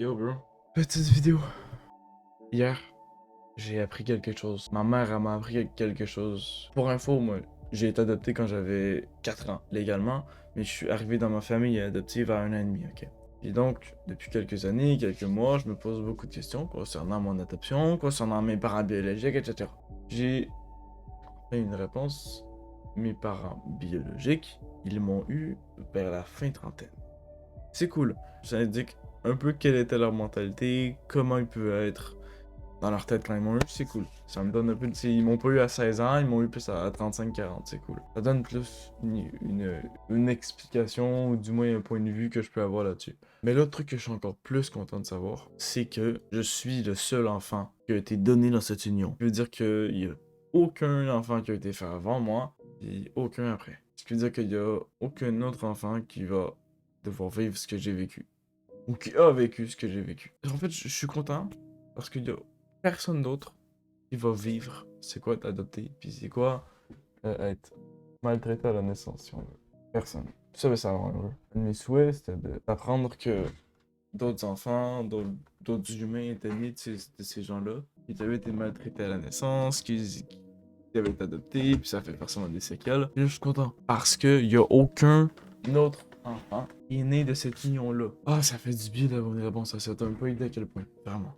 Yo bro, petite vidéo. Hier, j'ai appris quelque chose. Ma mère, elle m'a appris quelque chose. Pour info, moi, j'ai été adopté quand j'avais 4 ans, légalement, mais je suis arrivé dans ma famille adoptive à 1 an et demi, ok? Et donc, depuis quelques années, quelques mois, je me pose beaucoup de questions concernant mon adoption, concernant mes parents biologiques, etc. J'ai enfin une réponse. Mes parents biologiques, ils m'ont eu vers la fin trentaine. C'est cool. Ça indique un peu quelle était leur mentalité, comment ils pouvaient être dans leur tête quand ils m'ont eu, c'est cool. Ça me donne un peu de... Ils m'ont pas eu à 16 ans, ils m'ont eu plus à 35-40, c'est cool. Ça donne plus une explication, ou du moins un point de vue que je peux avoir là-dessus. Mais l'autre truc que je suis encore plus content de savoir, c'est que je suis le seul enfant qui a été donné dans cette union. Ça veut dire qu'il y a aucun enfant qui a été fait avant moi, et aucun après. Ce qui veut dire qu'il y a aucun autre enfant qui va devoir vivre ce que j'ai vécu. Ou qui a vécu ce que j'ai vécu. En fait, je suis content parce qu'il y a personne d'autre qui va vivre c'est quoi être adopté, puis c'est quoi être maltraité à la naissance, si on veut. Personne. Ça veut savoir, un peu. Un de mes souhaits, c'était d'apprendre que d'autres enfants, d'autres humains étaient nés de ces gens-là, qui avaient été maltraités à la naissance, qui avaient été adoptés, puis ça fait forcément des séquelles. Et là, je suis content. Parce qu'il y a aucun autre enfant qui est né de cette union-là. Ah, ça fait du bien d'avoir une réponse à ça. T'as même pas idée à quel point. Vraiment.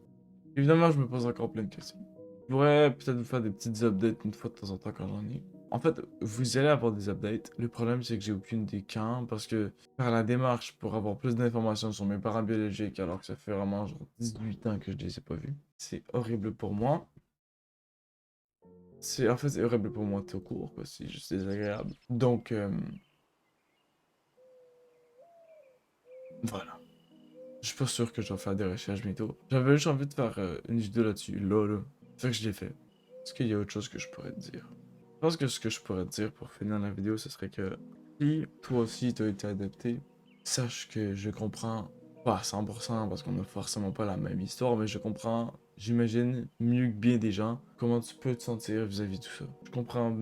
Évidemment, je me pose encore plein de questions. Je pourrais peut-être vous faire des petites updates une fois de temps en temps quand j'en ai. En fait, vous allez avoir des updates. Le problème, c'est que j'ai aucune des quand, parce que faire la démarche pour avoir plus d'informations sur mes parents biologiques, alors que ça fait vraiment genre 18 ans que je les ai pas vus, c'est horrible pour moi. En fait, c'est horrible pour moi tout court, quoi. C'est juste désagréable. Donc, voilà. Je suis pas sûr que je vais faire des recherches bientôt. J'avais juste envie de faire une vidéo là-dessus, là. Fait que je l'ai fait. Est-ce qu'il y a autre chose que je pourrais te dire? Je pense que ce que je pourrais te dire pour finir la vidéo, ce serait que si toi aussi t'as été adopté, sache que je comprends pas à 100% parce qu'on n'a forcément pas la même histoire, mais je comprends, j'imagine, mieux que bien des gens, comment tu peux te sentir vis-à-vis de tout ça. Je comprends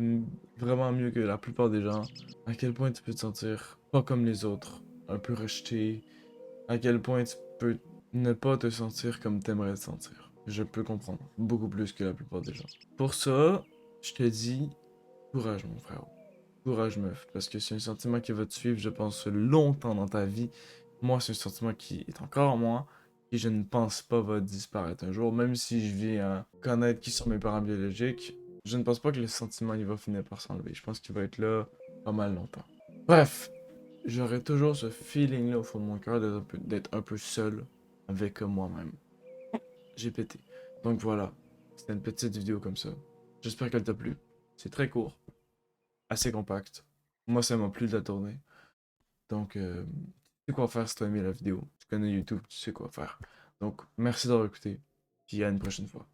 vraiment mieux que la plupart des gens à quel point tu peux te sentir pas comme les autres, un peu rejeté, à quel point tu peux ne pas te sentir comme t'aimerais te sentir. Je peux comprendre, beaucoup plus que la plupart des gens. Pour ça, je te dis, courage mon frère. Courage meuf, parce que c'est un sentiment qui va te suivre, je pense, longtemps dans ta vie. Moi, c'est un sentiment qui est encore en moi, et je ne pense pas va disparaître un jour, même si je viens à connaître qui sont mes parents biologiques, je ne pense pas que le sentiment il va finir par s'enlever. Je pense qu'il va être là pas mal longtemps. Bref, j'aurais toujours ce feeling-là au fond de mon cœur d'être un peu seul avec moi-même. J'ai pété. Donc voilà, c'était une petite vidéo comme ça. J'espère qu'elle t'a plu. C'est très court, assez compact. Moi, ça m'a plu de la tourner. Donc, tu sais quoi faire si t'as aimé la vidéo. Tu connais YouTube, tu sais quoi faire. Donc, merci d'avoir écouté. Puis à une prochaine fois.